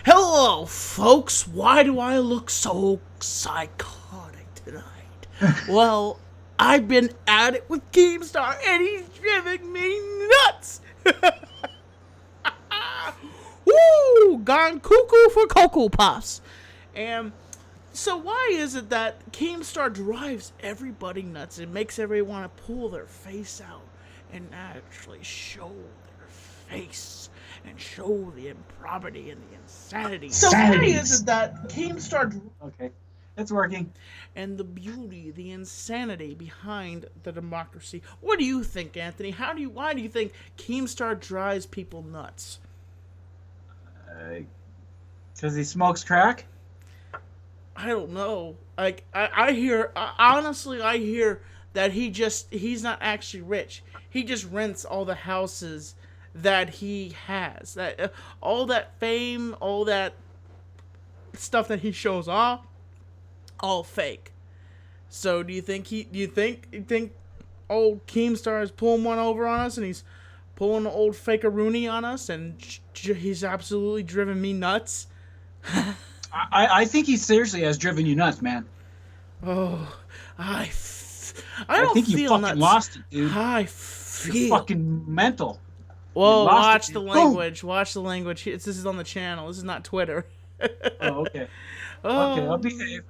Hello, folks. Why do I look so psychotic tonight? Well, I've been at it with Keemstar, and he's driving me nuts. Woo! Gone cuckoo for Cocoa Puffs. And so why is it that Keemstar drives everybody nuts and makes everyone want to pull their face out and actually show their face and show the impropriety and the insanity? So why is it that Keemstar Okay, it's working. and the beauty, the insanity behind the democracy? What do you think, Anthony? Why do you think Keemstar drives people nuts? Because he smokes crack? I don't know. Like I hear honestly, I hear that he's not actually rich. He just rents all the houses that he has. That all that fame, all that stuff that he shows off, all fake. So do you think old Keemstar is pulling one over on us, and he's pulling the old fakeroonie on us, and he's absolutely driven me nuts? I think he seriously has driven you nuts, man. Oh, I I don't think you feel fucking nuts. lost it, dude. I You're feel. fucking mental. Whoa! lost Watch it, the dude. language. Watch the language. This is on the channel. This is not Twitter. Oh, okay. Oh, Okay, I'll behave.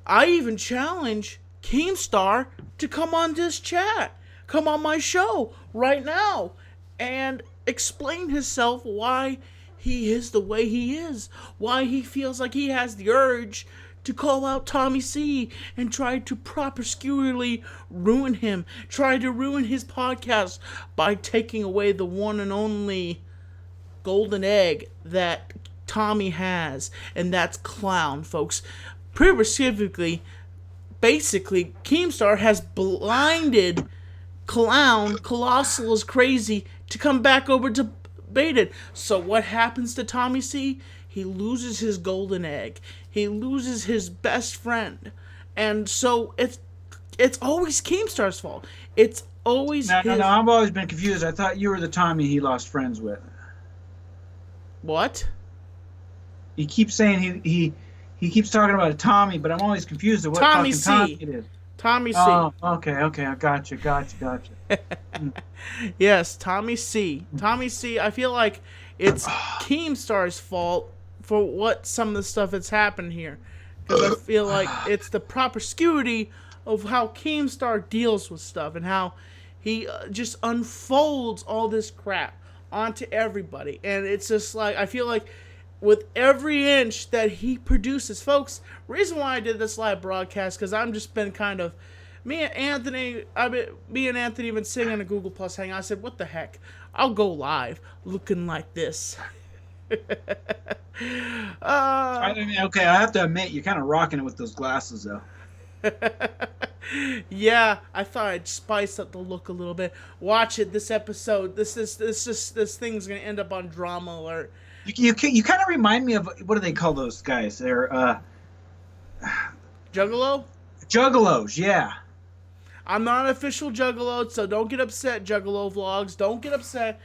I even challenge Keemstar to come on this chat, come on my show right now, and explain himself why he is the way he is, why he feels like he has the urge to call out Tommy C and try to promiscuously ruin him, try to ruin his podcast by taking away the one and only golden egg that Tommy has, and that's clown, folks. Pretty specifically, basically, Keemstar has blinded Clown, Colossal is crazy, to come back over to Baited. So what happens to Tommy C? He loses his golden egg. He loses his best friend. And so it's always Keemstar's fault. It's always No, his... I've always been confused. I thought you were the Tommy he lost friends with. What? He keeps saying he keeps talking about a Tommy, but I'm always confused at what Tommy fucking C. Tommy it is. Tommy C. Oh, okay, I gotcha. Yes, Tommy C. Tommy C. I feel like it's Keemstar's fault for what some of the stuff that's happened here, because I feel like it's the promiscuity of how Keemstar deals with stuff and how he just unfolds all this crap onto everybody, and it's just like I feel like with every inch that he produces, folks. Reason why I did this live broadcast, because I'm just been kind of me and Anthony been sitting in a Google Plus hangout. I said, what the heck, I'll go live looking like this. I mean, okay, I have to admit you're kind of rocking it with those glasses, though. Yeah, I thought I'd spice up the look a little bit. Watch it. This episode, this thing's gonna end up on Drama Alert. You kind of remind me of, what do they call those guys? They're Juggalo? juggalos. Yeah. I'm not an official Juggalo, so don't get upset, Juggalo Vlogs. Don't get upset.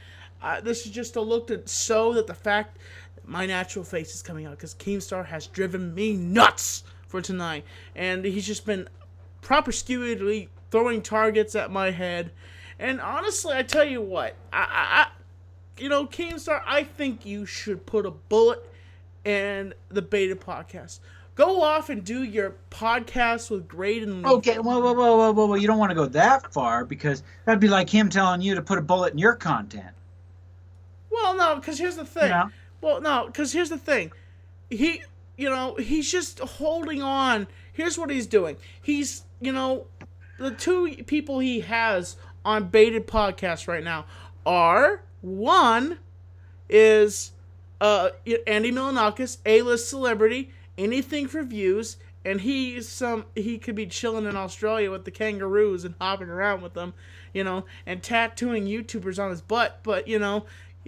This is just a look to show that the fact that my natural face is coming out, because Keemstar has driven me nuts for tonight. And he's just been promiscuously throwing targets at my head. And honestly, I tell you what, Keemstar, I think you should put a bullet in the Beta podcast. Go off and do your podcast with Great and... Okay, whoa. You don't want to go that far, because that'd be like him telling you to put a bullet in your content. Well, no, because here's the thing. Yeah. Well, no, because here's the thing. He's just holding on. Here's what he's doing. He's, the two people he has on Baited Podcast right now are, one is Andy Milanakis, A-list celebrity, anything for views, and he could be chilling in Australia with the kangaroos and hopping around with them, and tattooing YouTubers on his butt, but,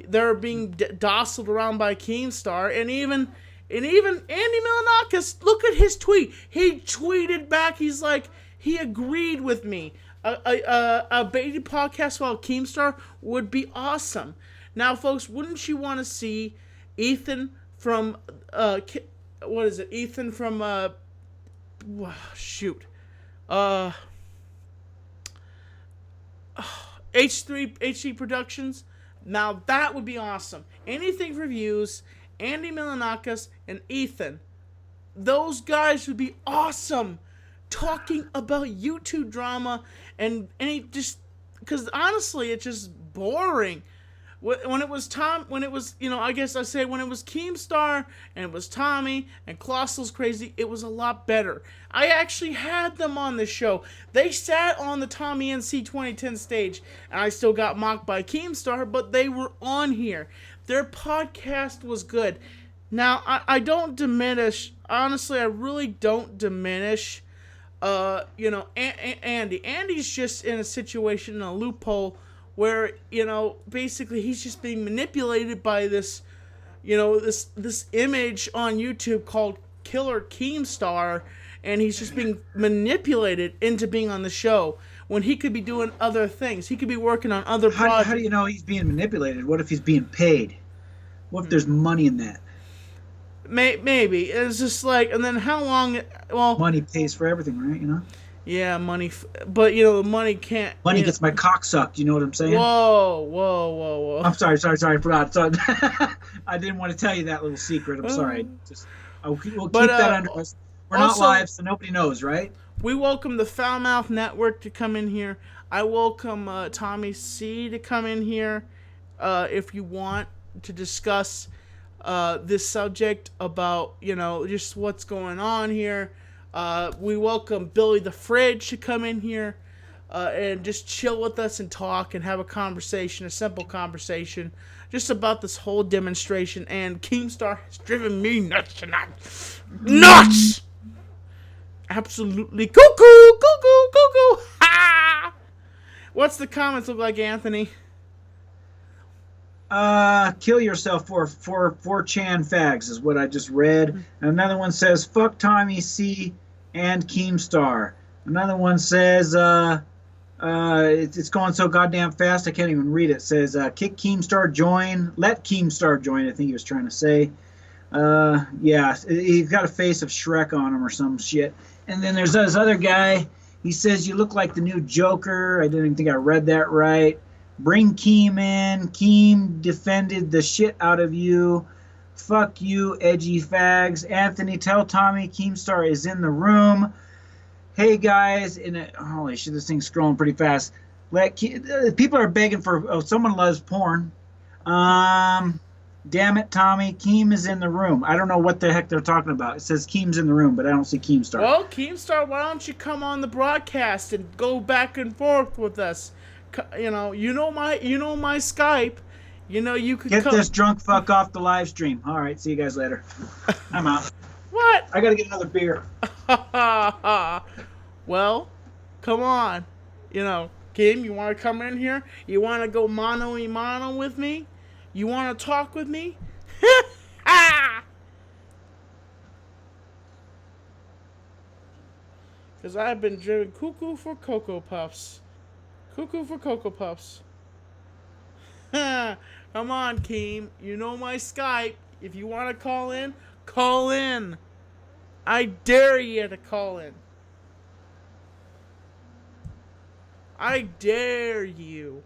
they're being dociled around by Keemstar, and even Andy Milanakis, look at his tweet. He tweeted back, he's like, he agreed with me. A baited podcast while Keemstar would be awesome. Now, folks, wouldn't you want to see Ethan from what is it? Ethan from shoot. H3 Productions. Now that would be awesome. Anything for views, Andy Milanakis and Ethan. Those guys would be awesome talking about YouTube drama and any just because honestly it's just boring. When it was I guess I say when it was Keemstar and it was Tommy and Colossal's Crazy, it was a lot better. I actually had them on the show. They sat on the Tommy NC 2010 stage, and I still got mocked by Keemstar, but they were on here. Their podcast was good. Now, I don't diminish, honestly, I really don't diminish, Andy. Andy's just in a situation, in a loophole, where, basically he's just being manipulated by this, this image on YouTube called Killer Keemstar, and he's just being manipulated into being on the show when he could be doing other things. He could be working on other projects. How do you know he's being manipulated? What if he's being paid? What if there's money in that? Maybe. It's just like, and then how long, well... Money pays for everything, right, Yeah, money, but the money can't... Money gets my cock sucked, you know what I'm saying? Whoa. I'm sorry, I forgot. So, I didn't want to tell you that little secret, I'm sorry. We'll keep that under us. We're not live, so nobody knows, right? We welcome the Foul Mouth Network to come in here. I welcome Tommy C to come in here if you want to discuss this subject about, just what's going on here. We welcome Billy the Fridge to come in here and just chill with us and talk and have a conversation, a simple conversation, just about this whole demonstration. And Keemstar has driven me nuts tonight. Nuts! Absolutely cuckoo! Ha! What's the comments look like, Anthony? Kill yourself for 4chan fags is what I just read. And another one says, fuck Tommy C and Keemstar. Another one says, it's going so goddamn fast I can't even read it. It says, kick Keemstar, join. Let Keemstar join, I think he was trying to say. Yeah, he's got a face of Shrek on him or some shit. And then there's this other guy. He says, you look like the new Joker. I didn't think I read that right. Bring Keem in. Keem defended the shit out of you. Fuck you, edgy fags. Anthony, tell Tommy Keemstar is in the room. Hey, guys. Holy shit, this thing's scrolling pretty fast. People are begging for... someone loves porn. Damn it, Tommy. Keem is in the room. I don't know what the heck they're talking about. It says Keem's in the room, but I don't see Keemstar. Well, Keemstar, why don't you come on the broadcast and go back and forth with us? You know my Skype. You could get this drunk fuck off the live stream. All right, see you guys later. I'm out. What? I gotta get another beer. Well, come on. Kim, you want to come in here? You want to go mano a mano with me? You want to talk with me? Because I've been driven cuckoo for Cocoa Puffs. Cuckoo for Cocoa Puffs. Come on, Keem. You know my Skype. If you want to call in, call in. I dare you to call in. I dare you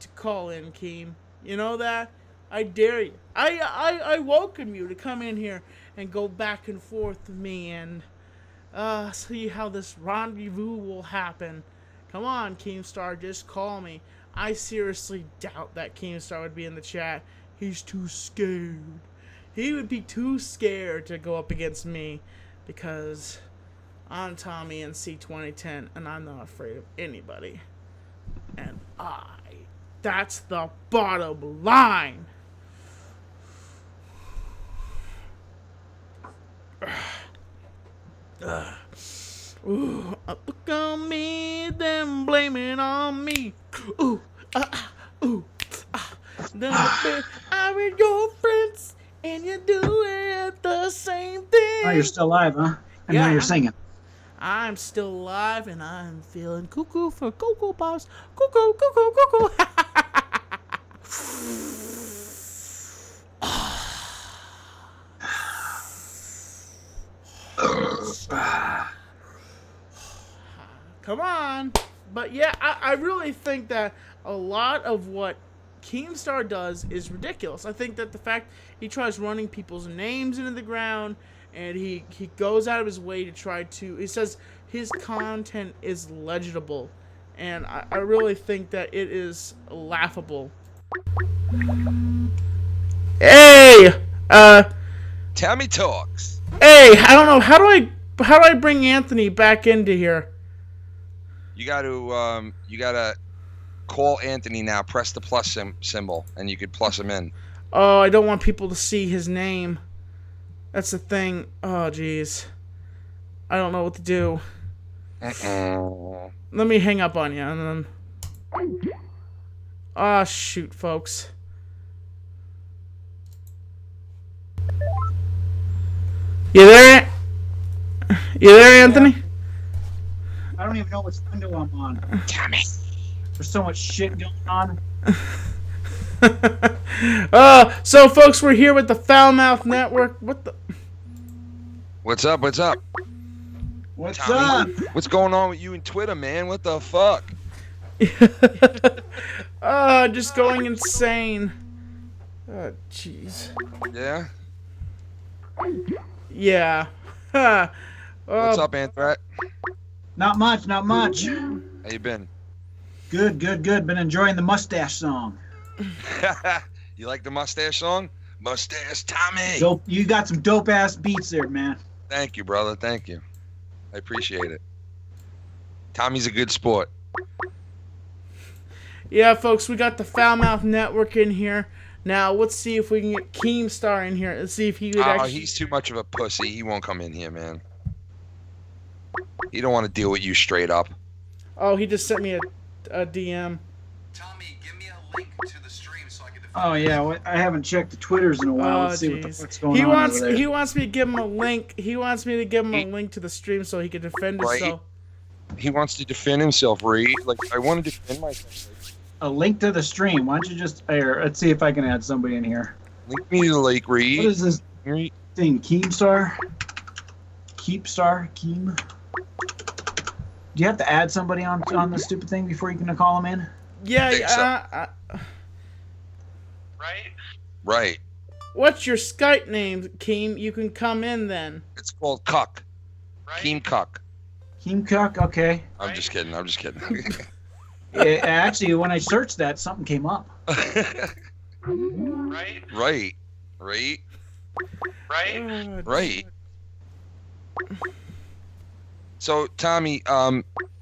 to call in, Keem. You know that? I dare you. I welcome you to come in here and go back and forth with me and see how this rendezvous will happen. Come on, Keemstar, just call me. I seriously doubt that Keemstar would be in the chat. He's too scared. He would be too scared to go up against me because I'm Tommy in C2010 and I'm not afraid of anybody. And that's the bottom line. Look on me, then blame it on me. I'm with your friends, and you do it the same thing. Oh, you're still alive, huh? And Yeah. now you're singing. I'm still alive, and I'm feeling cuckoo for Cocoa Puffs. Cuckoo, cuckoo, cuckoo. Come on. But yeah, I really think that a lot of what Keemstar does is ridiculous. I think that the fact he tries running people's names into the ground, and he goes out of his way to try to... He says his content is legible, and I really think that it is laughable. Hey! Tammy talks. Hey, I don't know, how do I bring Anthony back into here? You gotta call Anthony now. Press the plus symbol, and you could plus him in. Oh, I don't want people to see his name. That's the thing. Oh, jeez. I don't know what to do. Let me hang up on you, and then... Ah, shoot, folks. You there? You there, Anthony? I don't even know which window I'm on. Damn it. There's so much shit going on. So, folks, we're here with the Foulmouth Network. What the... What's up? What's up? What's Tommy, up? what's going on with you and Twitter, man? What the fuck? Just going insane. Oh, jeez. Yeah? Yeah. What's up, Anthrat? Not much, not much. How you been? Good, good, good. Been enjoying the mustache song. You like the mustache song? Mustache Tommy. Dope. You got some dope ass beats there, man. Thank you, brother. Thank you. I appreciate it. Tommy's a good sport. Yeah, folks, we got the Foulmouth Network in here. Now, let's see if we can get Keemstar in here. Let's see if he would actually... he's too much of a pussy. He won't come in here, man. He don't want to deal with you straight up. Oh, he just sent me a DM. Tommy, give me a link to the stream so I can defend. Oh yeah, well, I haven't checked the Twitters in a while. Let's see what the fuck's going on over there. He wants me to give him a link. He wants me to give him a link to the stream so he can defend himself. He wants to defend himself, Reed. Like, I want to defend myself. A link to the stream. Why don't you just... Here, let's see if I can add somebody in here. Link me to the lake, Reed. What is this Reed. thing? Keemstar? Keepstar? Keem? Do you have to add somebody on the stupid thing before you can call them in? Yeah, Right. What's your Skype name, Keem? You can come in then. It's called Cuck. Right? Keem Cuck. Keemcock? Okay. I'm just kidding. Yeah, actually, when I searched that, something came up. Right. So, Tommy,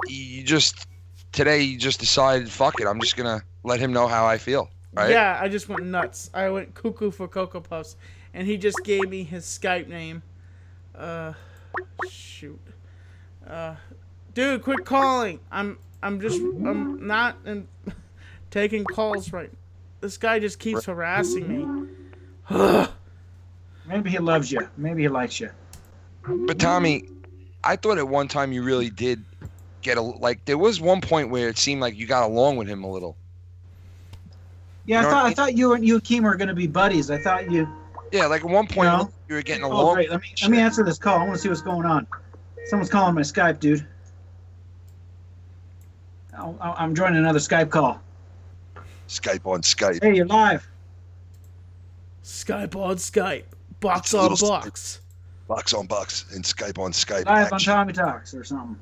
you just decided, fuck it, I'm just gonna let him know how I feel, right? Yeah, I just went nuts. I went cuckoo for Cocoa Puffs, and he just gave me his Skype name. Shoot. Dude, quit calling. I'm not taking calls right. This guy just keeps harassing me. Maybe he loves you. Maybe he likes you. But Tommy, I thought at one time you really did get there was one point where it seemed like you got along with him a little. Yeah, You know I thought you and Keem were going to be buddies. I thought you... Yeah, like at one point you were getting along. Oh, great. Let me answer this call. I want to see what's going on. Someone's calling my Skype, dude. I'm joining another Skype call. Skype on Skype. Hey, you're live. Skype on Skype. Box It's a on little box. Box on box and Skype on Skype. Live on action. Tommy Talks or something.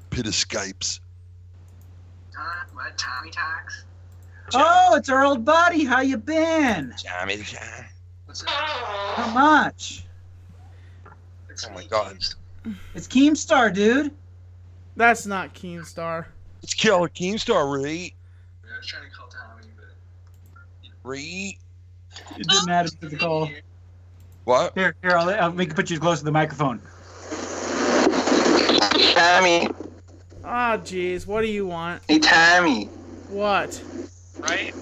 Pit of Skypes. What? Tommy Talks? Oh, it's our old buddy. How you been? Tommy. What's up? How much? It's Oh my me, God. Keemstar. It's Keemstar, dude. That's not Keemstar. It's Killer Keemstar, Reed. I was trying to call Tommy, but... Reed. It didn't matter to the call. What? Here, I'll make put you close to the microphone. Tommy. Ah, jeez. What do you want? Hey, Tommy. What? Right?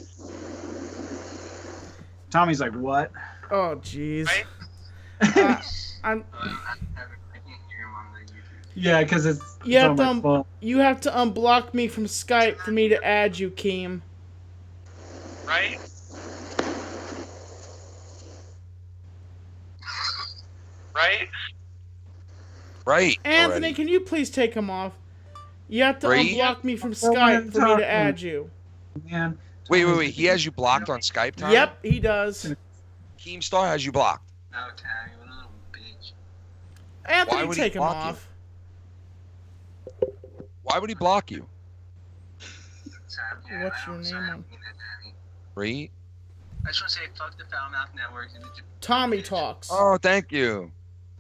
Tommy's like, what? Oh, jeez. Right? I'm. I can't hear him on the YouTube. Yeah, because it's You have on to my phone. you have to unblock me from Skype for me to add you, Keem. Right? Right? Right. Anthony, already. can you please take him off? You have to Right? unblock me from Well, what are Skype you for me to talking? add you. Man. Wait. He has you blocked on Skype, Tommy? Yep, he does. Keemstar has you blocked. Oh, Tammy, what a little bitch. Why Anthony, would he take him block you? off. Why would he block you? Sorry, What's your name sorry, I on- don't mean that, Tammy. Right? I just want to say fuck the Foul Mouth Network. Tommy talks. Oh, thank you.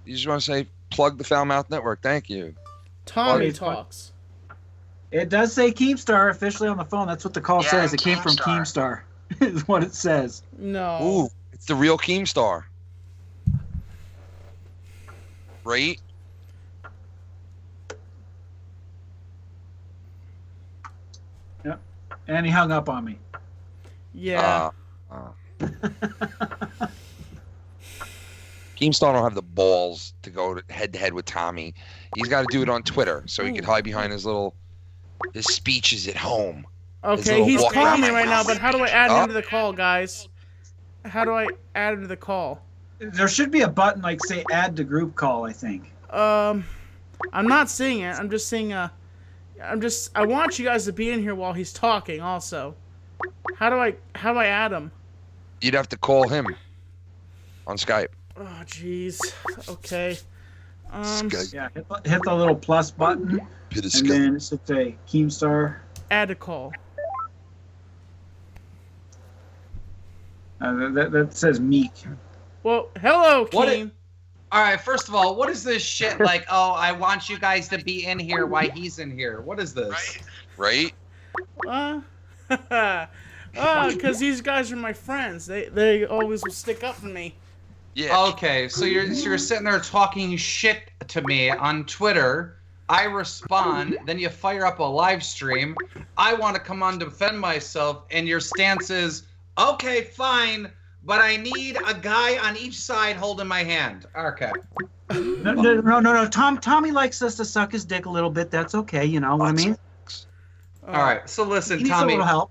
You just want to say plug the Foul Mouth Network. Thank you. Tommy Well, talks. It does say Keemstar officially on the phone. That's what the call Yeah, says. It came from Keemstar. Is what it says. No. Ooh, it's the real Keemstar. Right? And he hung up on me. Yeah. Keemstar don't have the balls to go head to head with Tommy. He's got to do it on Twitter so he can hide behind his speeches at home. Okay, little he's walk calling around me my right now, house. but how do I add him to the call, guys? How do I add him to the call? There should be a button like say add to group call, I think. I'm not seeing it. I'm just seeing I want you guys to be in here while he's talking also. How do I add him? You'd have to call him on Skype. Oh jeez. Okay. Skype. Yeah, hit the little plus button, Pit of and Skype. then it should say Keemstar. Add a call. That says Meek. Well, hello, What Keem. All right, first of all, what is this shit like, oh, I want you guys to be in here while he's in here? What is this? Right? Because these guys are my friends. They always will stick up for me. Yeah. Okay, so you're sitting there talking shit to me on Twitter. I respond, then you fire up a live stream. I want to come on to defend myself, and your stance is, okay, fine, but I need a guy on each side holding my hand. Okay. No. Tommy likes us to suck his dick a little bit. That's okay. You know what I mean? All right, so listen, He needs a Tommy. little help.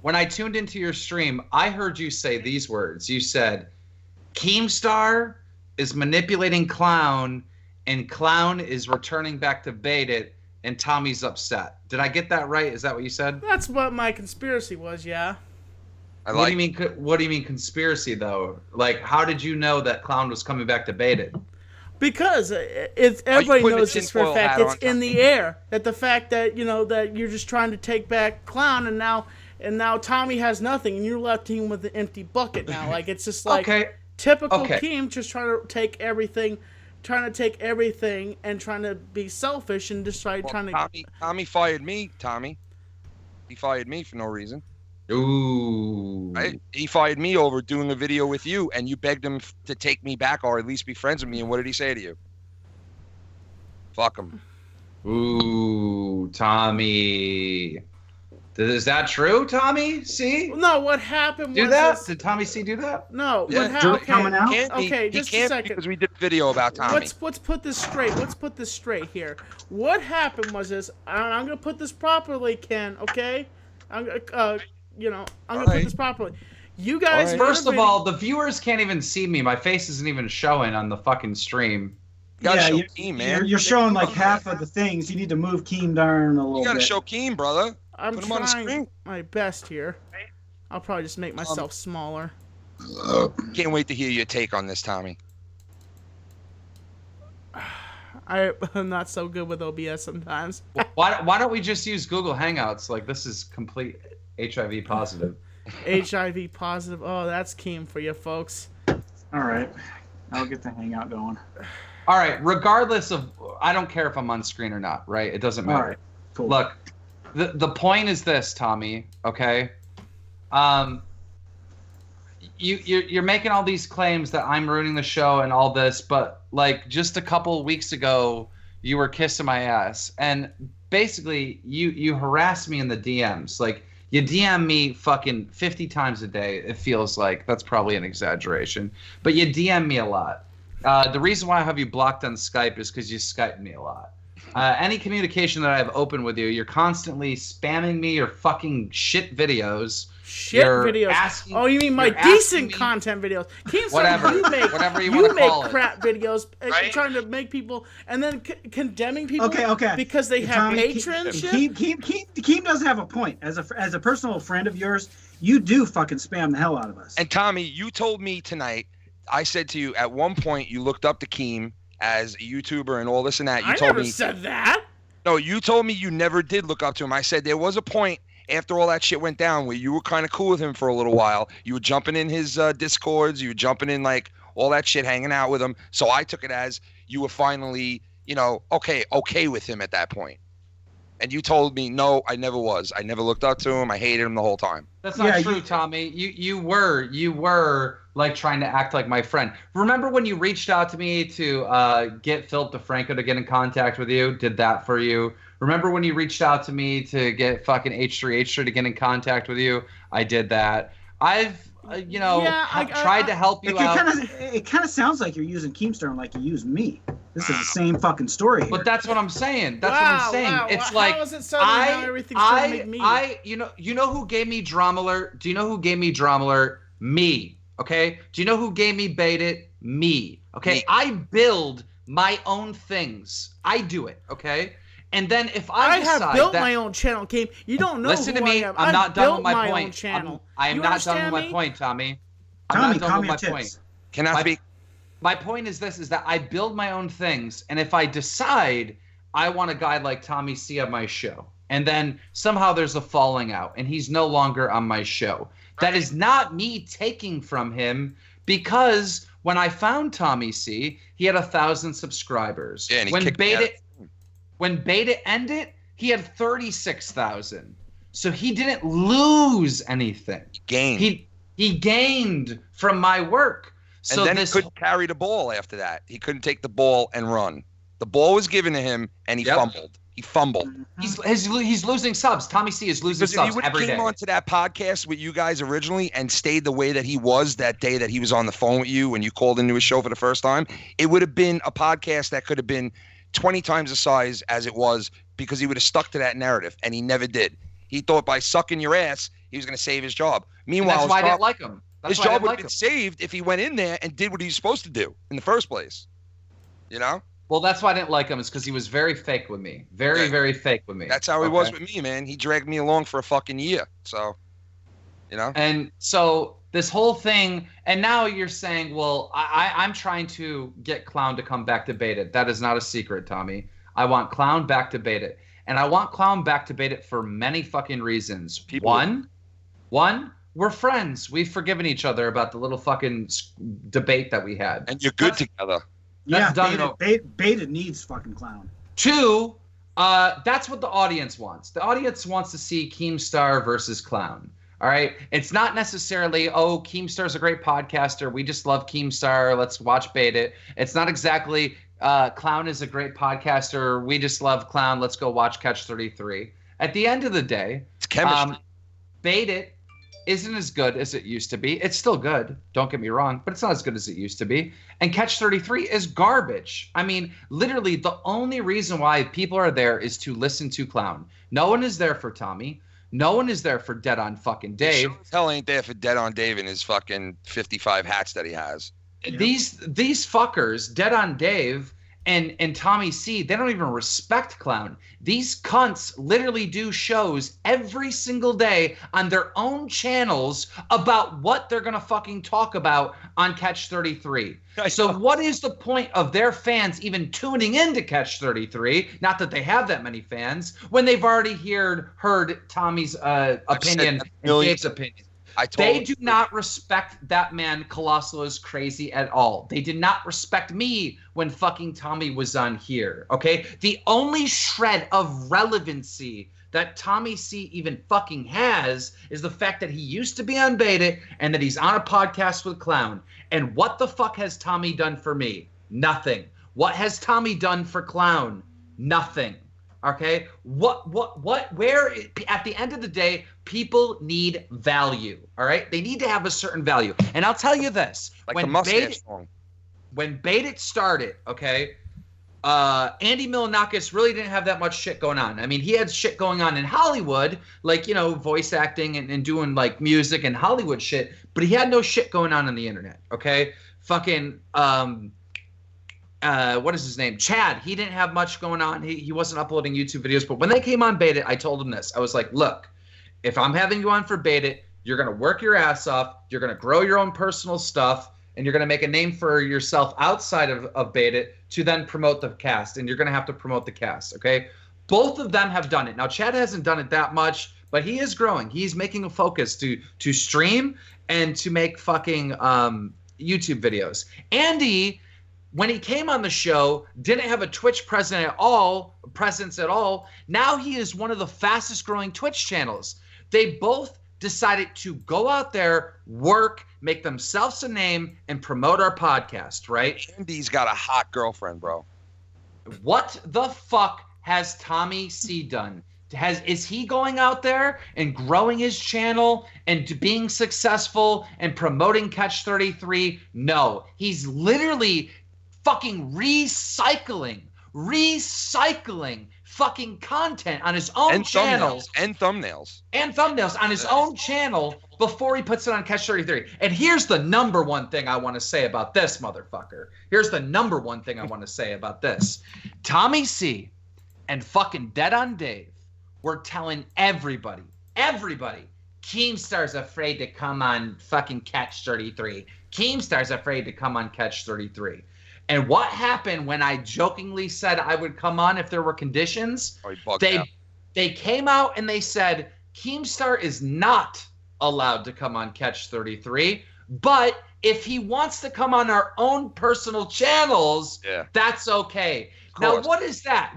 When I tuned into your stream, I heard you say these words. You said, Keemstar is manipulating Clown, and Clown is returning back to bait it, and Tommy's upset. Did I get that right? Is that what you said? That's what my conspiracy was, yeah. What do you mean? What do you mean conspiracy though? Like, how did you know that Clown was coming back to bait it? Because everybody putting a knows this for a tinfoil fact. hat It's on in top. the air. That the fact that that you're just trying to take back Clown, and now Tommy has nothing, and you're left him with an empty bucket now. Like it's just like Okay. typical Okay. Keem, just trying to take everything, and trying to be selfish and just trying to. Tommy fired me, Tommy. He fired me for no reason. Ooh. Right? He fired me over doing a video with you, and you begged him to take me back or at least be friends with me. And what did he say to you? Fuck him. Ooh, Tommy. Is that true, Tommy? See? No, what happened Do was that? this- Did Tommy C do that? No, Yeah, what happened? coming out? Okay, He just a can't second. because we did a video about Tommy. Let's put this straight. Let's put this straight here. What happened was this. I'm gonna put this properly, Ken. Okay? I'm gonna put Alright. this properly. You guys. Alright. made a First of video- all, the viewers can't even see me. My face isn't even showing on the fucking stream. You gotta show you- Keem, man. You're showing like half of the things. You need to move Keemstar a little You gotta bit. show Keem, brother. I'm put him on the trying screen. my best here. I'll probably just make myself smaller. Can't wait to hear your take on this, Tommy. I'm not so good with OBS sometimes. Why don't we just use Google Hangouts? Like, this is complete HIV positive. HIV positive. Oh, that's Keem for you folks. All right, I'll get the hangout going. All right, regardless of, I don't care if I'm on screen or not, right? It doesn't All matter. right, cool. Look, the point is this, Tommy, okay? You're making all these claims that I'm ruining the show and all this, but like just a couple weeks ago, you were kissing my ass, and basically you harass me in the DMs. Like, you DM me fucking 50 times a day. It feels like. That's probably an exaggeration, but you DM me a lot. The reason why I have you blocked on Skype is because you Skype me a lot. Any communication that I have open with you, you're constantly spamming me your fucking shit videos shit You're videos. asking- Oh, you mean my you're asking decent me- content videos? Keemstar, Whatever. Whatever you wanna make call it. crap videos, Right? trying to make people, and then condemning people. Okay. Because they have Tommy, patrons. Keem does have a point. As a personal friend of yours, you do fucking spam the hell out of us. And Tommy, you told me tonight, I said to you at one point you looked up to Keem as a YouTuber and all this and that. You I told never me said that. No, you told me you never did look up to him. I said there was a point after all that shit went down where you were kind of cool with him for a little while. You were jumping in his Discords. You were jumping in like all that shit, hanging out with him. So I took it as you were finally, okay with him at that point. And you told me, no, I never was. I never looked up to him. I hated him the whole time. That's not true, Tommy. You were like trying to act like my friend. Remember when you reached out to me to get Philip DeFranco to get in contact with you? Did that for you. Remember when you reached out to me to get fucking H3 to get in contact with you? I did that. I've tried to help you out. It kind of sounds like you're using Keemstar like you used me. This is the same fucking story here. But that's what I'm saying. That's what I'm saying. Wow. It's How like is it so that now everything's trying to make me? you know who gave me Drama Alert? Do you know who gave me Drama Alert? Me. Okay? Do you know who gave me Bait It? Me. Okay? Me. I build my own things. I do it. Okay? And then if I decide have built that, my own channel, Keem. You don't know listen who to me. I am. I'm not done with my Own point. channel. I am You not done with understand my me? point, Tommy. Tommy, I'm not done calm with your my tits. point. Can I speak? My point is this, is that I build my own things, and if I decide I want a guy like Tommy C on my show, and then somehow there's a falling out, and he's no longer on my show, that is not me taking from him, because when I found Tommy C, he had 1,000 subscribers. Yeah, and he when kicked me out. When Beta ended, he had 36,000. So he didn't lose anything. Gained. He gained from my work. So And then he couldn't carry the ball after that. He couldn't take the ball and run. The ball was given to him, and he fumbled. He fumbled. He's losing subs. Tommy C is losing Because if he subs would have every came day. onto that podcast with you guys originally and stayed the way that he was that day that he was on the phone with you when you called into his show for the first time, it would have been a podcast that could have been 20 times the size as it was, because he would have stuck to that narrative, and he never did. He thought by sucking your ass, he was going to save his job. Meanwhile, That's why I didn't like him. His job would have been saved if he went in there and did what he was supposed to do in the first place. You know? Well, that's why I didn't like him, is because he was very fake with me. Very fake with me. That's how he was with me, man. He dragged me along for a fucking year. So, you know? And so this whole thing, and now you're saying, well, I'm trying to get Clown to come back to Bait It. That is not a secret, Tommy. I want Clown back to Bait It. And I want Clown back to Bait It for many fucking reasons. One, we're friends. We've forgiven each other about the little fucking debate that we had. And you're good together. Yeah, done. Bait It needs fucking Clown. Two, that's what the audience wants. The audience wants to see Keemstar versus Clown. All right? It's not necessarily, oh, Keemstar's a great podcaster. We just love Keemstar. Let's watch Bait It. It's not exactly, Clown is a great podcaster. We just love Clown. Let's go watch Catch 33. At the end of the day, It's chemistry. Bait It isn't as good as it used to be. It's still good, don't get me wrong, but it's not as good as it used to be. And Catch 33 is garbage. I mean, literally, the only reason why people are there is to listen to Clown. No one is there for Tommy. No one is there for Dead on fucking Dave. Sure as hell ain't there for Dead on Dave and his fucking 55 hats that he has. These fuckers, Dead on Dave and Tommy C, they don't even respect Clown. These cunts literally do shows every single day on their own channels about what they're gonna fucking talk about on Catch 33. So what is the point of their fans even tuning in to Catch 33? Not that they have that many fans, when they've already heard Tommy's opinion and Dave's opinion. They do not respect that man Colossal is crazy at all. They did not respect me when fucking Tommy was on here, okay? The only shred of relevancy that Tommy C even fucking has is the fact that he used to be on Bait It and that he's on a podcast with Clown. And what the fuck has Tommy done for me? Nothing. What has Tommy done for Clown? Nothing. Okay? Where, at the end of the day, people need value, all right? They need to have a certain value. And I'll tell you this. Like the mustache song. When Bait It started, okay, Andy Milonakis really didn't have that much shit going on. I mean, he had shit going on in Hollywood, like, you know, voice acting and doing like music and Hollywood shit, but he had no shit going on the internet. Okay. Fucking, what is his name? Chad. He didn't have much going on. He wasn't uploading YouTube videos, but when they came on Bait It, I told him this. I was like, look, if I'm having you on for Bait It, you're going to work your ass off. You're going to grow your own personal stuff. And you're going to make a name for yourself outside of Bait It to then promote the cast. And you're going to have to promote the cast, okay? Both of them have done it. Now, Chad hasn't done it that much, but he is growing. He's making a focus to stream and to make fucking YouTube videos. Andy, when he came on the show, didn't have a Twitch presence at all. Now he is one of the fastest growing Twitch channels. They both decided to go out there, work, make themselves a name, and promote our podcast, right? Andy's got a hot girlfriend, bro. What the fuck has Tommy C done? Is he going out there and growing his channel and being successful and promoting Catch 33? No. He's literally fucking recycling fucking content on his own channels and thumbnails on his own channel before he puts it on Catch 33. And here's the number one thing I want to say about this, motherfucker. Tommy C and fucking Dead on Dave were telling everybody, Keemstar's afraid to come on fucking Catch 33. Keemstar's afraid to come on Catch 33. And what happened when I jokingly said I would come on if there were conditions? They came out and they said Keemstar is not allowed to come on Catch 33, but if he wants to come on our own personal channels, that's okay. Now, what is that?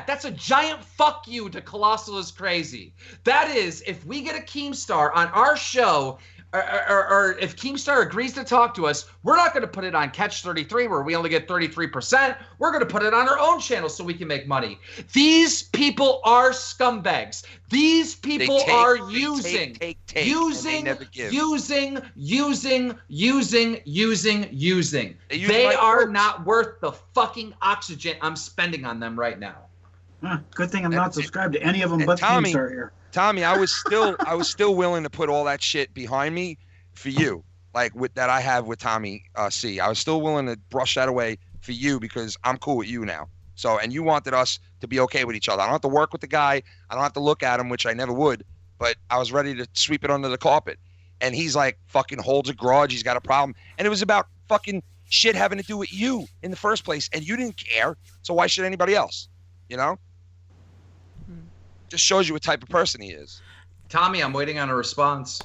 That's a giant fuck you to Colossal is Crazy. That is, if we get a Keemstar on our show, or if Keemstar agrees to talk to us, we're not going to put it on Catch 33 where we only get 33%. We're going to put it on our own channel so we can make money. These people are scumbags. These people are using. They are not worth the fucking oxygen I'm spending on them right now. Good thing I'm not subscribed to any of them but Keemstar here. Tommy, I was still willing to put all that shit behind me for you, like with that I have with Tommy C. I was still willing to brush that away for you because I'm cool with you now. So, and you wanted us to be okay with each other. I don't have to work with the guy. I don't have to look at him, which I never would. But I was ready to sweep it under the carpet. And he's like fucking holds a grudge. He's got a problem. And it was about fucking shit having to do with you in the first place. And you didn't care. So why should anybody else? You know? Just shows you what type of person he is. Tommy, I'm waiting on a response.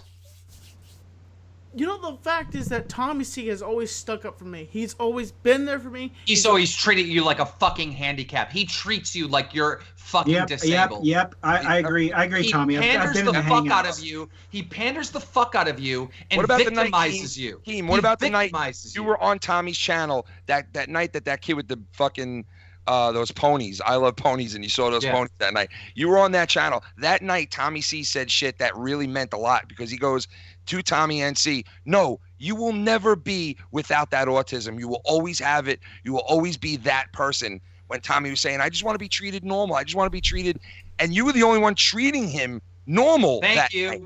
You know, the fact is that Tommy C has always stuck up for me. He's always been there for me. He's always treated you like a fucking handicap. He treats you like you're fucking disabled. Yep. I agree, Tommy. He panders the fuck out of you. He panders the fuck out of you and victimizes you. What about the night you were on Tommy's channel, that night that kid with the fucking those ponies. I love ponies, and you saw those ponies that night. You were on that channel. That night, Tommy C said shit that really meant a lot because he goes to Tommy NC, no, you will never be without that autism. You will always have it. You will always be that person. When Tommy was saying, I just want to be treated normal. I just want to be treated. And you were the only one treating him normal that night.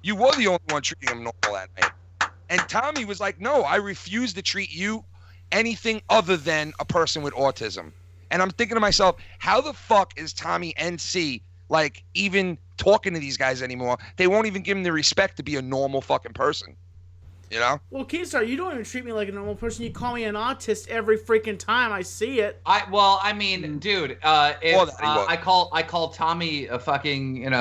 You were the only one treating him normal that night. And Tommy was like, no, I refuse to treat you anything other than a person with autism. And I'm thinking to myself, how the fuck is Tommy NC like even talking to these guys anymore? They won't even give him the respect to be a normal fucking person. You know? Well, Keemstar, you don't even treat me like a normal person. You call me an autist every freaking time I see it. Dude, I call Tommy a fucking, a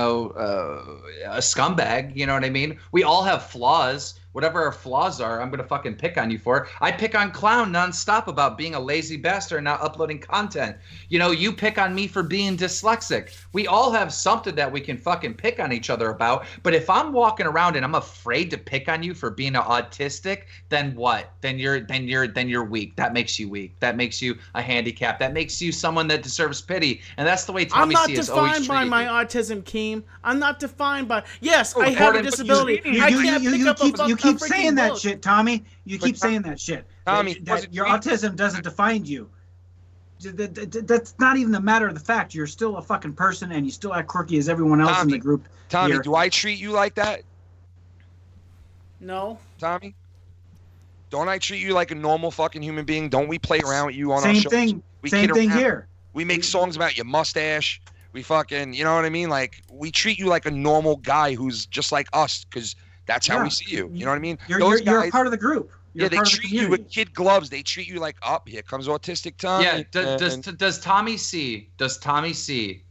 scumbag. You know what I mean? We all have flaws. Whatever our flaws are, I'm gonna fucking pick on you for. I pick on Clown nonstop about being a lazy bastard and not uploading content. You pick on me for being dyslexic. We all have something that we can fucking pick on each other about. But if I'm walking around and I'm afraid to pick on you for being autistic, then what? Then you're weak. That makes you weak. That makes you a handicap. That makes you someone that deserves pity. And that's the way Tommy C is always treated. I'm not defined by my autism, Keem. I'm not defined by. Yes, I have a disability. I can't pick up a You keep saying that shit, Tommy. You keep saying that shit. Tommy, your autism doesn't define you. That's not even the matter of the fact. You're still a fucking person, and you still act quirky as everyone else in the group. Tommy, here. do I treat you like that? No. Tommy? Don't I treat you like a normal fucking human being? Don't we play around with you on our shows? Same thing here. We make songs about your mustache. We fucking, you know what I mean? Like, we treat you like a normal guy who's just like us, because that's how we see you. You know what I mean? You're a part of the group. You're they treat you with kid gloves. They treat you like, here comes autistic Tommy. Yeah. Does Tommy C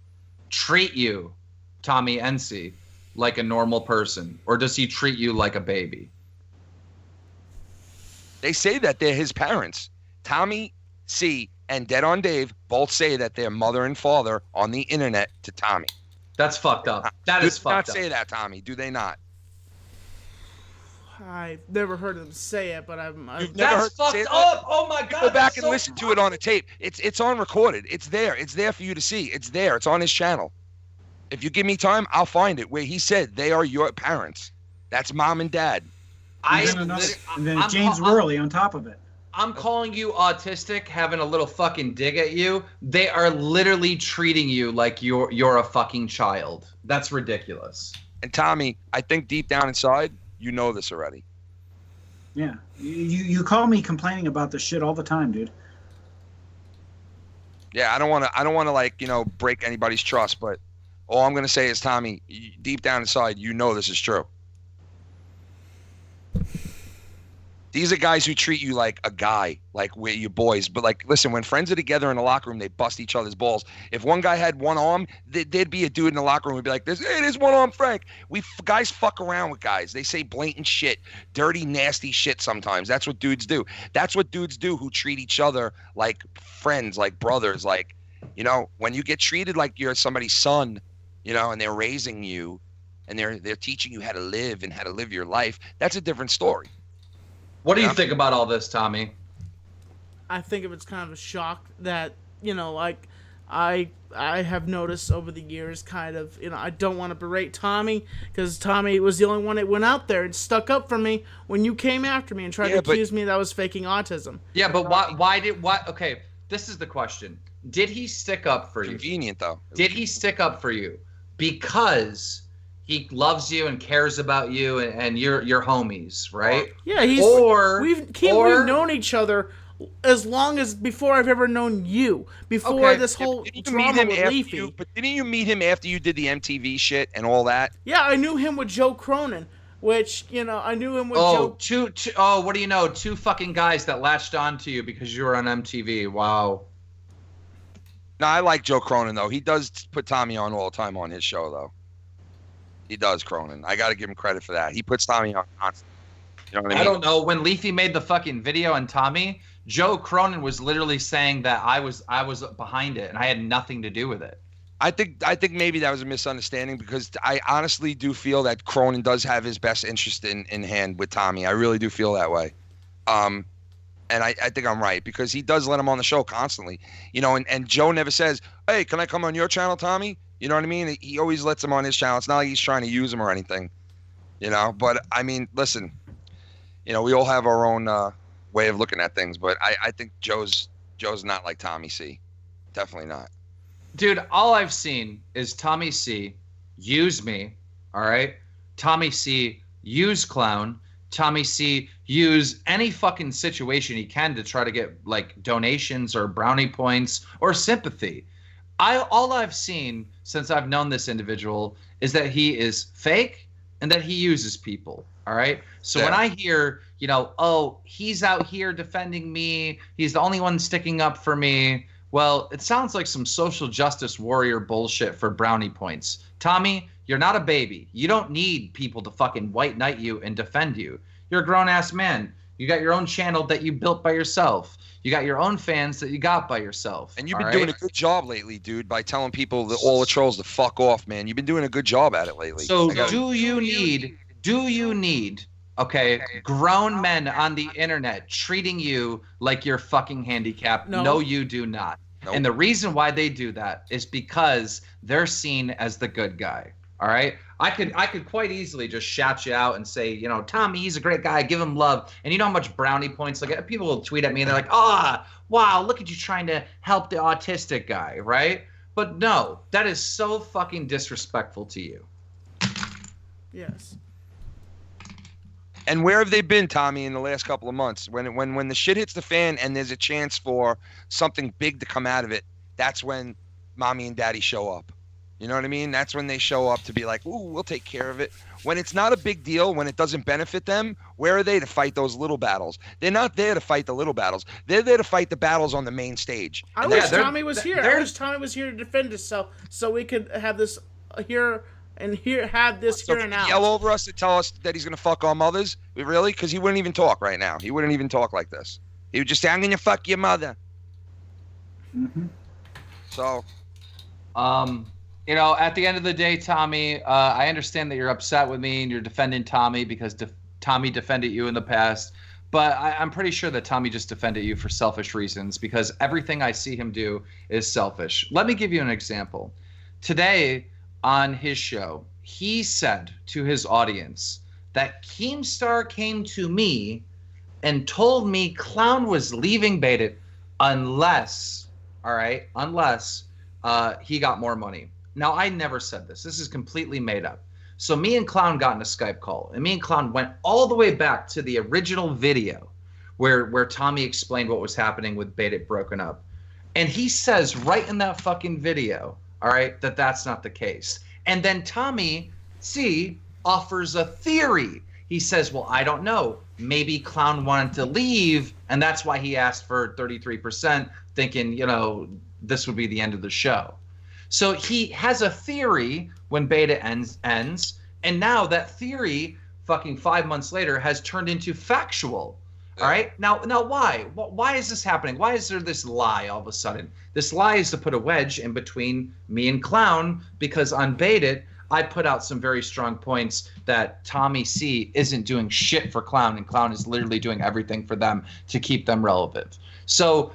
treat you, Tommy NC, like a normal person, or does he treat you like a baby? They say that they're his parents. Tommy C and Dead on Dave both say that they're mother and father on the internet to Tommy. That's fucked up. That is fucked up. Do not say that, Tommy. Do they not? I've never heard them say it, but That's fucked up. Oh my god. Go back and listen to it on a tape. It's on recorded. It's there. It's there for you to see. It's there. It's on his channel. If you give me time, I'll find it where he said they are your parents. That's mom and dad. And then James Worley on top of it. I'm calling you autistic, having a little fucking dig at you. They are literally treating you like you're a fucking child. That's ridiculous. And Tommy, I think deep down inside, you know this already. Yeah, you call me complaining about this shit all the time, dude. Yeah, I don't want to like, break anybody's trust, but all I'm gonna say is, Tommy, deep down inside, you know this is true. These are guys who treat you like a guy, like we're your boys. But like, listen, when friends are together in the locker room, they bust each other's balls. If one guy had one arm, there'd be a dude in the locker room who'd be like, there's one arm Frank. Guys fuck around with guys. They say blatant shit, dirty, nasty shit sometimes. That's what dudes do. That's what dudes do who treat each other like friends, like brothers. Like, when you get treated like you're somebody's son, and they're raising you and they're teaching you how to live and how to live your life, that's a different story. What do you think about all this, Tommy? I think it's kind of a shock that, like I have noticed over the years, kind of, I don't want to berate Tommy, because Tommy was the only one that went out there and stuck up for me when you came after me and tried to accuse me that I was faking autism. Yeah, but okay, this is the question. Did he stick up for you? Convenient, though. Did he stick up for you because he loves you and cares about you and you're homies, right? Yeah, we've known each other as long as before I've ever known you. Before this whole drama with Leafy. But didn't you meet him after you did the MTV shit and all that? Yeah, I knew him with Joe Cronin, which, I knew him with Joe. What do you know? Two fucking guys that latched on to you because you were on MTV. Wow. No, I like Joe Cronin, though. He does put Tommy on all the time on his show, though. He does, Cronin. I got to give him credit for that. He puts Tommy on constantly. You know what I mean? I don't know. When Leafy made the fucking video on Tommy, Joe Cronin was literally saying that I was behind it and I had nothing to do with it. I think maybe that was a misunderstanding, because I honestly do feel that Cronin does have his best interest in hand with Tommy. I really do feel that way. And I think I'm right, because he does let him on the show constantly. And Joe never says, hey, can I come on your channel, Tommy? You know what I mean? He always lets him on his channel. It's not like he's trying to use him or anything, But, I mean, listen, we all have our own way of looking at things. But I think Joe's not like Tommy C. Definitely not. Dude, all I've seen is Tommy C use me, all right? Tommy C use Clown. Tommy C use any fucking situation he can to try to get, like, donations or brownie points or sympathy. All I've seen since I've known this individual is that he is fake and that he uses people. All right. So when I hear, he's out here defending me, he's the only one sticking up for me. Well, it sounds like some social justice warrior bullshit for brownie points. Tommy, you're not a baby. You don't need people to fucking white knight you and defend you. You're a grown ass man. You got your own channel that you built by yourself. You got your own fans that you got by yourself. And you've been doing a good job lately, dude, by telling people that all the trolls to fuck off, man. You've been doing a good job at it lately. So do you need, okay, grown men on the internet treating you like you're fucking handicapped? No, you do not. Nope. And the reason why they do that is because they're seen as the good guy. All right? I could quite easily just shout you out and say, you know, Tommy, he's a great guy. Give him love. And you know how much brownie points? Like people will tweet at me and they're like, wow, look at you trying to help the autistic guy, right? But no, that is so fucking disrespectful to you. Yes. And where have they been, Tommy, in the last couple of months? When the shit hits the fan and there's a chance for something big to come out of it, that's when mommy and daddy show up. You know what I mean? That's when they show up to be like, ooh, we'll take care of it. When it's not a big deal, when it doesn't benefit them, where are they to fight those little battles? They're not there to fight the little battles. They're there to fight the battles on the main stage. I wish Tommy was here. I wish Tommy was here to defend himself so we could have this here and have this here and now. Yell over us and tell us that he's going to fuck our mothers? Really? Because he wouldn't even talk right now. He wouldn't even talk like this. He would just say, I'm going to fuck your mother. Mm-hmm. So... You know, at the end of the day, Tommy, I understand that you're upset with me and you're defending Tommy because Tommy defended you in the past. But I'm pretty sure that Tommy just defended you for selfish reasons because everything I see him do is selfish. Let me give you an example. Today on his show, he said to his audience that Keemstar came to me and told me Clown was leaving Baited unless he got more money. Now, I never said this. This is completely made up. So me and Clown got in a Skype call, and me and Clown went all the way back to the original video where Tommy explained what was happening with Baited broken up. And he says right in that fucking video, all right, that that's not the case. And then Tommy C offers a theory. He says, well, I don't know. Maybe Clown wanted to leave, and that's why he asked for 33%, thinking, you know, this would be the end of the show. So he has a theory when Beta ends, and now that theory, fucking 5 months later, has turned into factual. All right? Now why? Why is this happening? Why is there this lie all of a sudden? This lie is to put a wedge in between me and Clown, because on Baited, I put out some very strong points that Tommy C isn't doing shit for Clown, and Clown is literally doing everything for them to keep them relevant. So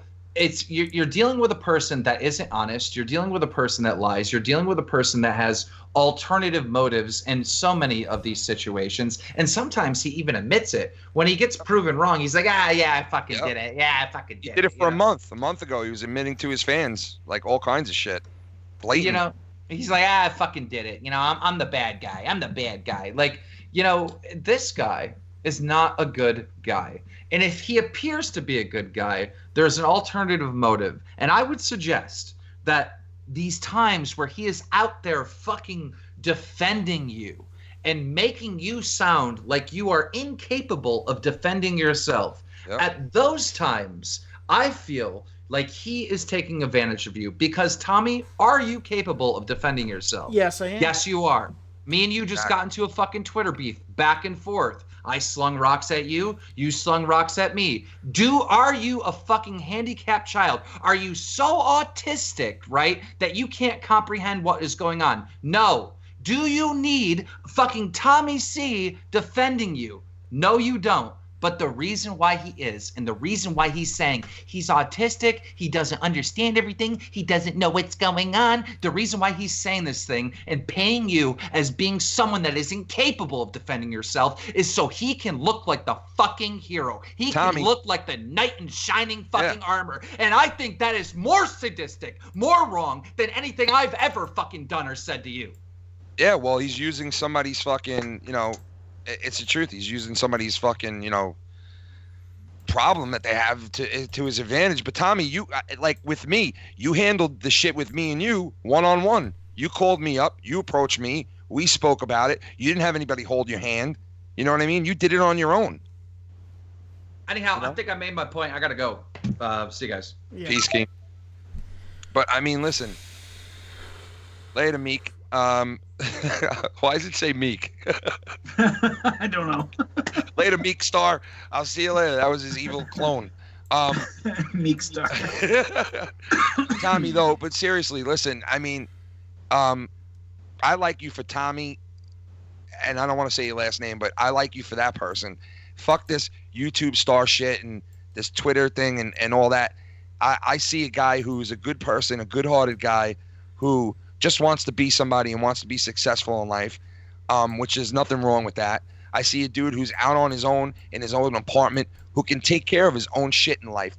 you're dealing with a person that isn't honest. You're dealing with a person that lies. You're dealing with a person that has alternative motives in so many of these situations. And sometimes he even admits it. When he gets proven wrong, he's like, yeah, I fucking did it. Yeah, I fucking did it. He did it for a month. A month ago, he was admitting to his fans, like, all kinds of shit. Blatant. You know, he's like, I fucking did it. You know, I'm the bad guy. I'm the bad guy. Like, you know, this guy is not a good guy. And if he appears to be a good guy, there's an alternative motive. And I would suggest that these times where he is out there fucking defending you and making you sound like you are incapable of defending yourself, at those times, I feel like he is taking advantage of you. Because, Tommy, are you capable of defending yourself? Yes, I am. Yes, you are. Me and you just got into a fucking Twitter beef, back and forth. I slung rocks at you. You slung rocks at me. Are you a fucking handicapped child? Are you so autistic, right, that you can't comprehend what is going on? No. Do you need fucking Tommy C defending you? No, you don't. But the reason why he is, and the reason why he's saying he's autistic, he doesn't understand everything, he doesn't know what's going on, the reason why he's saying this thing and paying you as being someone that is incapable of defending yourself is so he can look like the fucking hero. He can look like the knight in shining fucking armor. And I think that is more sadistic, more wrong than anything I've ever fucking done or said to you. Yeah, well, he's using somebody's fucking, you know, it's the truth. He's using somebody's fucking, you know, problem that they have to his advantage. But Tommy, you, like with me, you handled the shit with me and you one-on-one. You called me up. You approached me. We spoke about it. You didn't have anybody hold your hand. You know what I mean? You did it on your own. Anyhow, I think I made my point. I got to go. See you guys. Yeah. Peace, King. But, I mean, listen. Later, Meek. Why does it say Meek? I don't know. Later, Keemstar. I'll see you later. That was his evil clone. Keemstar. Tommy, though, but seriously, listen, I mean, I like you for Tommy, and I don't want to say your last name, but I like you for that person. Fuck this YouTube star shit and this Twitter thing and all that. I see a guy who's a good person, a good-hearted guy who just wants to be somebody and wants to be successful in life. which is nothing wrong with that. I see a dude who's out on his own in his own apartment who can take care of his own shit in life.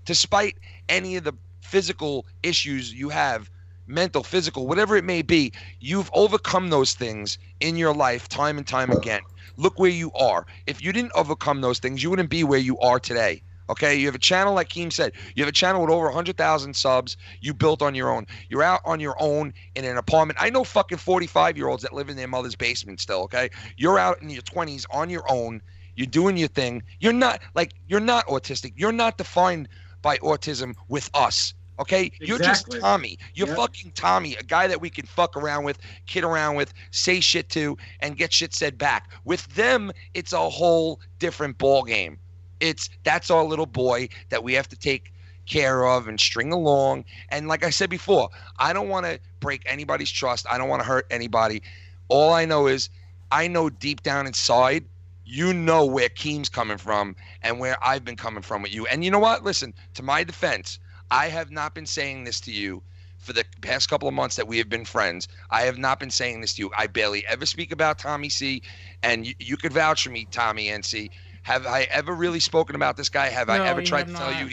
Despite any of the physical issues you have, mental, physical, whatever it may be, you've overcome those things in your life time and time again. Look where you are. If you didn't overcome those things, you wouldn't be where you are today. Okay, you have a channel, like Keem said, you have a channel with over 100,000 subs you built on your own. You're out on your own in an apartment. I know fucking 45-year-olds that live in their mother's basement still, okay? You're out in your 20s on your own. You're doing your thing. You're not autistic. You're not defined by autism with us, okay? You're just Tommy. You're fucking Tommy, a guy that we can fuck around with, kid around with, say shit to, and get shit said back. With them, it's a whole different ball game. That's our little boy that we have to take care of and string along. And like I said before, I don't want to break anybody's trust. I don't want to hurt anybody. All I know is I know deep down inside, you know where Keem's coming from and where I've been coming from with you. And you know what? Listen, to my defense, I have not been saying this to you for the past couple of months that we have been friends. I have not been saying this to you. I barely ever speak about Tommy C. And you could vouch for me, Tommy NC. Have I ever really spoken about this guy? Have I ever tried to tell you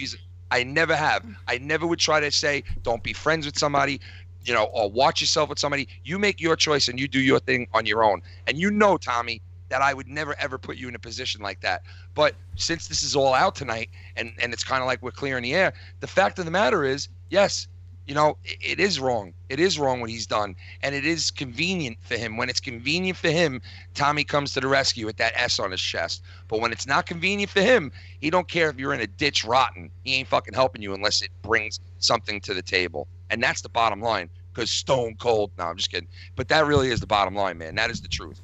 I never have. I never would try to say, don't be friends with somebody, or watch yourself with somebody. You make your choice and you do your thing on your own. And you know, Tommy, that I would never, ever put you in a position like that. But since this is all out tonight and it's kind of like we're clearing the air, the fact of the matter is, yes, it is wrong. It is wrong what he's done. And it is convenient for him. When it's convenient for him, Tommy comes to the rescue with that S on his chest. But when it's not convenient for him, he don't care if you're in a ditch rotten. He ain't fucking helping you unless it brings something to the table. And that's the bottom line. Because stone cold. No, I'm just kidding. But that really is the bottom line, man. That is the truth.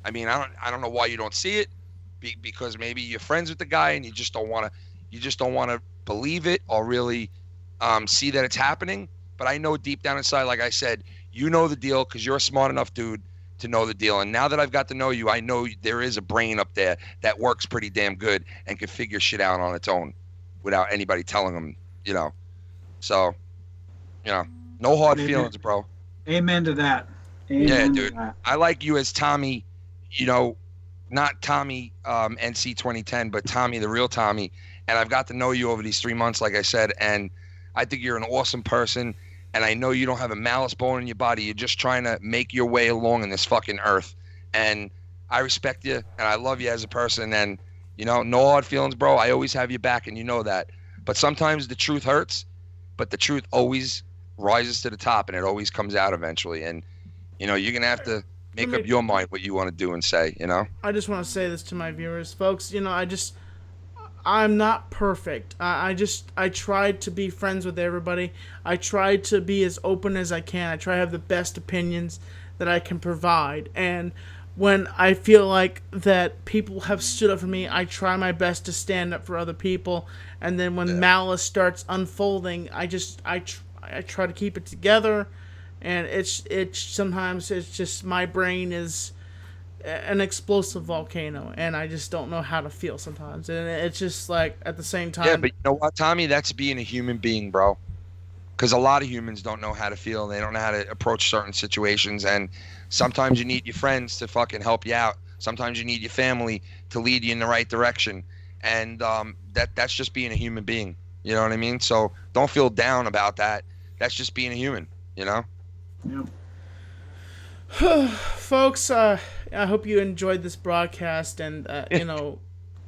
I mean, I don't know why you don't see it. Because maybe you're friends with the guy and you just don't want to believe it or really see that it's happening. But I know deep down inside, like I said, you know the deal because you're a smart enough dude to know the deal. And now that I've got to know you, I know there is a brain up there that works pretty damn good and can figure shit out on its own without anybody telling them, So, no hard feelings, bro. Amen to that. Amen yeah, dude. To that. I like you as Tommy, not Tommy NC 2010, but Tommy, the real Tommy. And I've got to know you over these 3 months, like I said, and I think you're an awesome person. And I know you don't have a malice bone in your body. You're just trying to make your way along in this fucking earth. And I respect you and I love you as a person. And, no hard feelings, bro. I always have your back and you know that. But sometimes the truth hurts, but the truth always rises to the top and it always comes out eventually. And, you're going to have to make up your mind what you want to do and say, I just want to say this to my viewers, folks. I'm not perfect. I tried to be friends with everybody. I tried to be as open as I can. I try to have the best opinions that I can provide. And when I feel like that people have stood up for me, I try my best to stand up for other people. And then when malice starts unfolding, I try to keep it together. And it's sometimes it's just my brain is an explosive volcano and I just don't know how to feel sometimes, and it's just like at the same time. But you know what, Tommy, that's being a human being, bro, because a lot of humans don't know how to feel and they don't know how to approach certain situations, and sometimes you need your friends to fucking help you out. Sometimes you need your family to lead you in the right direction, and that's just being a human being, you know what I mean? So don't feel down about that. That's just being a human, Yep. Folks, I hope you enjoyed this broadcast, and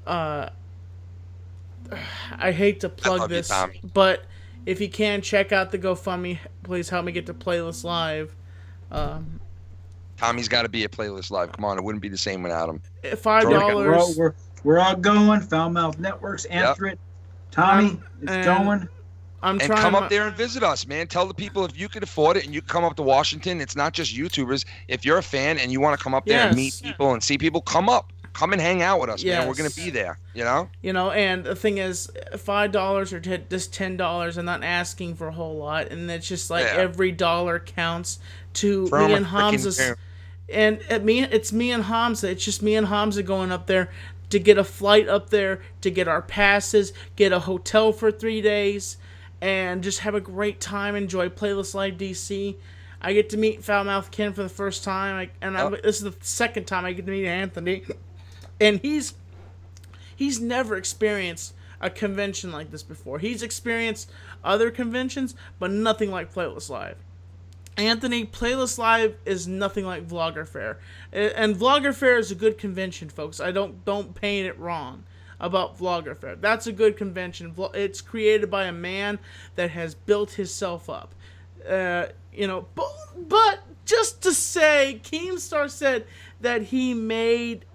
I hate to plug this, but if you can, check out the GoFundMe. Please help me get to Playlist Live. Tommy's got to be at Playlist Live. Come on, it wouldn't be the same without him. $5. We're all going. Foul Mouth Networks, answer it. Tommy, it's going. And come up there and visit us, man. Tell the people if you can afford it and you come up to Washington. It's not just YouTubers. If you're a fan and you want to come up there and meet people and see people, come up. Come and hang out with us, man. We're going to be there, and the thing is, $5 or just $10, I'm not asking for a whole lot. And it's just like every dollar counts to me and Hamza. And it's me and Hamza. It's just me and Hamza going up there to get a flight up there, to get our passes, get a hotel for 3 days, and just have a great time, enjoy Playlist Live DC. I get to meet Foulmouth Ken for the first time, Yep. this is the second time I get to meet Anthony, and he's never experienced a convention like this before. He's experienced other conventions, but nothing like Playlist Live. Anthony, Playlist Live is nothing like Vlogger Fair, and Vlogger Fair is a good convention, folks. I don't paint it wrong about Vlogger Fair. That's a good convention. It's created by a man that has built himself up. But just to say, Keemstar said that he made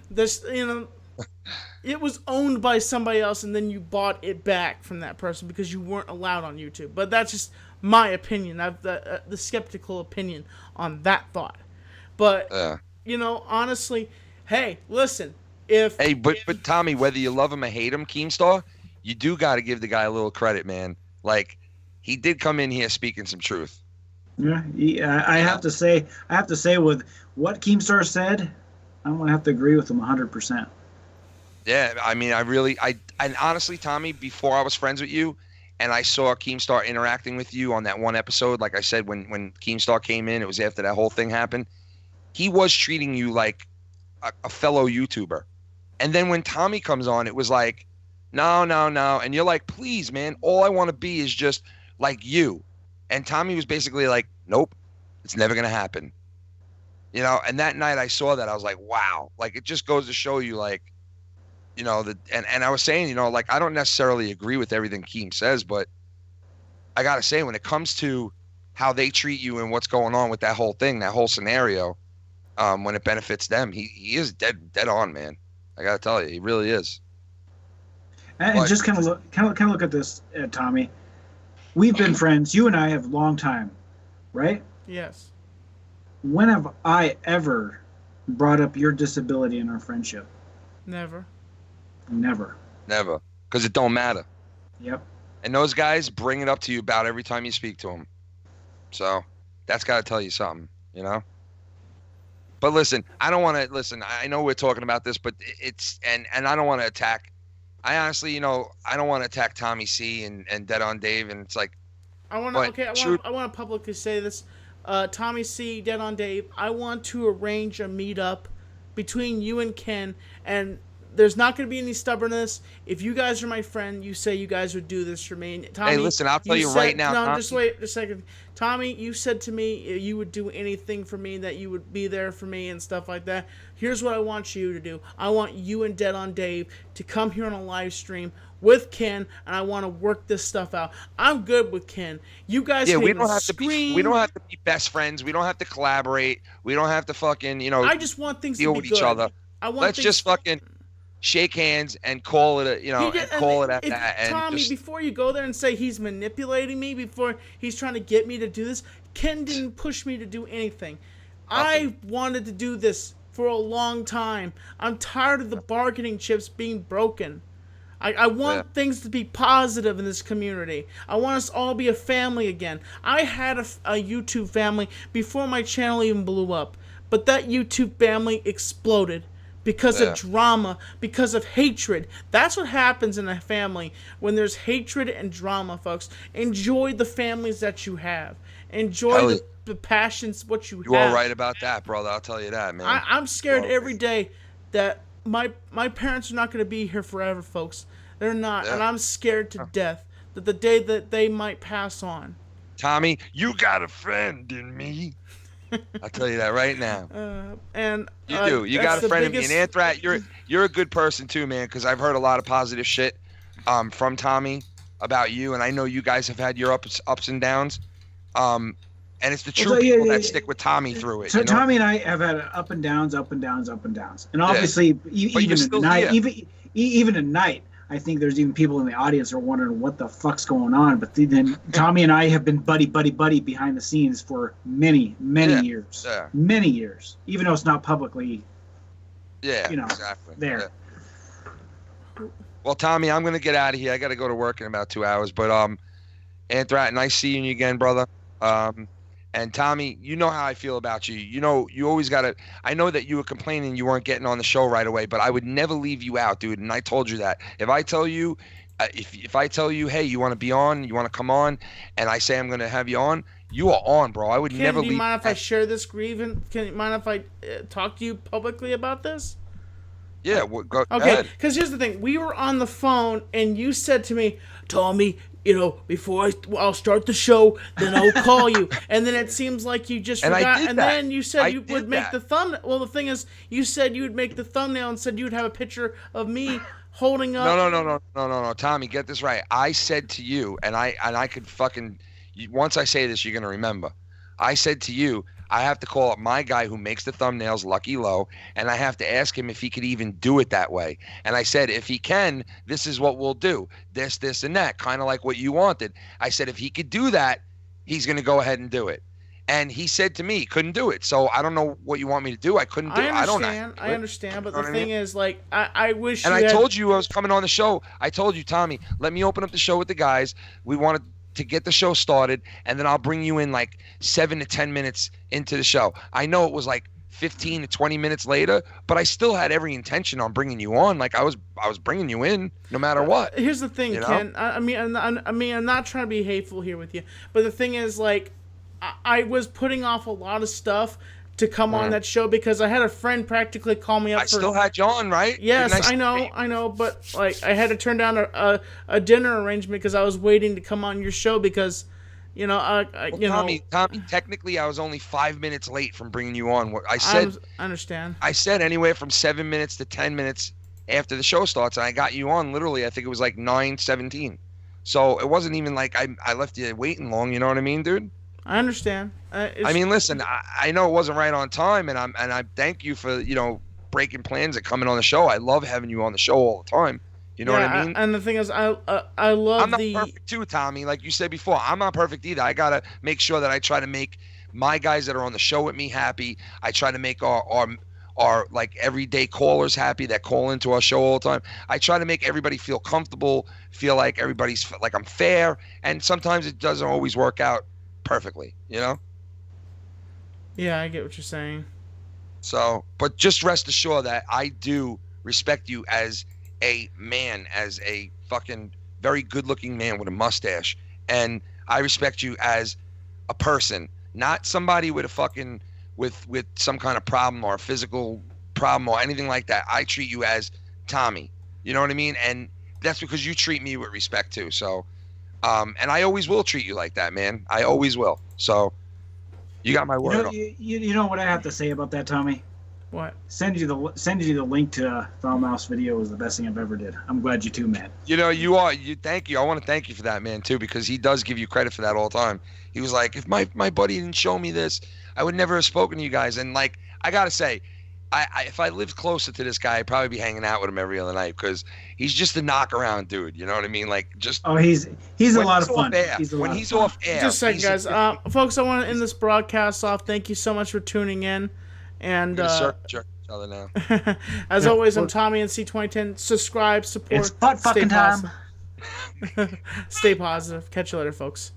this, it was owned by somebody else, and then you bought it back from that person because you weren't allowed on YouTube. But that's just my opinion. I've the skeptical opinion on that thought. But honestly, hey, listen. But Tommy, whether you love him or hate him, Keemstar, you do got to give the guy a little credit, man. Like, he did come in here speaking some truth. Yeah, I have to say with what Keemstar said, I'm gonna have to agree with him 100%. Yeah, I mean, and honestly, Tommy, before I was friends with you, and I saw Keemstar interacting with you on that one episode, like I said, when Keemstar came in, it was after that whole thing happened. He was treating you like a fellow YouTuber. And then when Tommy comes on, it was like, no. And you're like, please, man, all I want to be is just like you. And Tommy was basically like, nope, it's never going to happen. And that night I saw that, I was like, wow. Like, it just goes to show you, like, and I was saying, like, I don't necessarily agree with everything Keem says, but I got to say, when it comes to how they treat you and what's going on with that whole thing, that whole scenario, when it benefits them, he is dead on, man. I got to tell you, he really is. And just kind of look at this, Tommy. We've been friends. You and I have a long time, right? Yes. When have I ever brought up your disability in our friendship? Never. Never. Because it don't matter. Yep. And those guys bring it up to you about every time you speak to them. So that's got to tell you something, But listen, I don't want to listen. I know we're talking about this, but it's and I don't want to attack. I honestly, I don't want to attack Tommy C and Dead on Dave, and it's like, I want to publicly say this. Tommy C, Dead on Dave, I want to arrange a meetup between you and Ken, and there's not going to be any stubbornness. If you guys are my friend, you say you guys would do this for me. And Tommy, hey, listen, I'll tell you right now. No, Tommy, just wait a second. Tommy, you said to me you would do anything for me, that you would be there for me and stuff like that. Here's what I want you to do. I want you and Dead on Dave to come here on a live stream with Ken, and I want to work this stuff out. I'm good with Ken. You guys can we don't have scream. we don't have to be best friends. We don't have to collaborate. We don't have to fucking, I just want things deal to be with good. each other. Let's just fucking shake hands and call it at that. And Tommy, before you go there and say he's manipulating me, before he's trying to get me to do this, Ken didn't push me to do anything. I wanted to do this for a long time. I'm tired of the bargaining chips being broken. I want things to be positive in this community. I want us all to be a family again. I had a YouTube family before my channel even blew up, but that YouTube family exploded because of drama, because of hatred. That's what happens in a family when there's hatred and drama, folks. Enjoy the families that you have. Enjoy the passions, what you have. You are right about that, brother. I'll tell you that, man. I'm scared every day that my parents are not going to be here forever, folks. They're not, and I'm scared to death that the day that they might pass on. Tommy, you got a friend in me. I'll tell you that right now. And you do. You got a friend in me. And Anthrat, you're a good person too, man, because I've heard a lot of positive shit from Tommy about you, and I know you guys have had your ups and downs. And it's the true people that stick with Tommy through it. So Tommy and I have had up and downs. And obviously, even at night, I think there's even people in the audience are wondering what the fuck's going on. But then Tommy and I have been buddy behind the scenes for many years. Yeah. Many years. Even though it's not publicly, exactly. There. Yeah. Well, Tommy, I'm going to get out of here. I got to go to work in about 2 hours. But, Anthrat, nice seeing you again, brother. And Tommy, you know how I feel about you. You always got to – I know that you were complaining you weren't getting on the show right away, but I would never leave you out, dude, and I told you that. If I tell you If I tell you, hey, you want to be on, you want to come on, and I say I'm going to have you on, you are on, bro. I would Ken, never do you leave. mind if I share this grievance? Can you mind if I talk to you publicly about this? Yeah, go Okay, ahead. because here's the thing. We were on the phone, and you said to me, Tommy, before I'll start the show, then I'll call you. And then it seems like you just And I forgot. did And that. then you said I you would did make that. the thumbnail. Well, the thing is, you said you would make the thumbnail and said you would have a picture of me holding up. No, Tommy, get this right. I said to you, and I could fucking. Once I say this, you're gonna remember. I said to you, I have to call up my guy who makes the thumbnails, Lucky Low, and I have to ask him if he could even do it that way. And I said, if he can, this is what we'll do. This, and that, kind of like what you wanted. I said, if he could do that, he's going to go ahead and do it. And he said to me, he couldn't do it. So I don't know what you want me to do. I couldn't do it. I understand, but You know the what I thing mean? is, like, I wish And you I had... told you I was coming on the show. I told you, Tommy, let me open up the show with the guys. We wanted to get the show started, and then I'll bring you in like 7 to 10 minutes into the show. I know it was like 15 to 20 minutes later, but I still had every intention on bringing you on. Like I was bringing you in no matter what. Here's the thing, Ken. I mean, I'm not trying to be hateful here with you, but the thing is, like, I was putting off a lot of stuff to come on that show because I had a friend practically call me up. I still had you on, right? Yes, I know, but like I had to turn down a dinner arrangement because I was waiting to come on your show because, Tommy, technically I was only 5 minutes late from bringing you on. I understand. I said anywhere from 7 minutes to 10 minutes after the show starts, and I got you on literally. I think it was like 9:17. So it wasn't even like I left you waiting long. You know what I mean, dude? I understand. I mean, listen, I know it wasn't right on time, and I thank you for breaking plans and coming on the show. I love having you on the show all the time. You know what I mean? And the thing is, I love I'm not perfect too, Tommy. Like you said before, I'm not perfect either. I gotta make sure that I try to make my guys that are on the show with me happy. I try to make our like everyday callers happy that call into our show all the time. I try to make everybody feel comfortable, feel like everybody's like I'm fair, and sometimes it doesn't always work out perfectly, Yeah, I get what you're saying. So, but just rest assured that I do respect you as a man, as a fucking very good-looking man with a mustache, and I respect you as a person, not somebody with a fucking with some kind of problem or a physical problem or anything like that. I treat you as Tommy. You know what I mean? And that's because you treat me with respect too. So, and I always will treat you like that, man. I always will. So, you got my word. You know what I have to say about that, Tommy? What? Send you the link to Foul Mouse video was the best thing I've ever did. I'm glad you too, man. Thank you. I want to thank you for that, man, too, because he does give you credit for that all the time. He was like, if my buddy didn't show me this, I would never have spoken to you guys. And like, I gotta say, if I lived closer to this guy, I'd probably be hanging out with him every other night because he's just a knock around dude. You know what I mean? Like, just he's a lot of fun. When he's off air. Just a second, guys. Folks, I want to end this broadcast off. Thank you so much for tuning in. And jerk each other now. As always, I'm Tommy and C2010. Subscribe, support. It's butt fucking time. Stay positive. Catch you later, folks.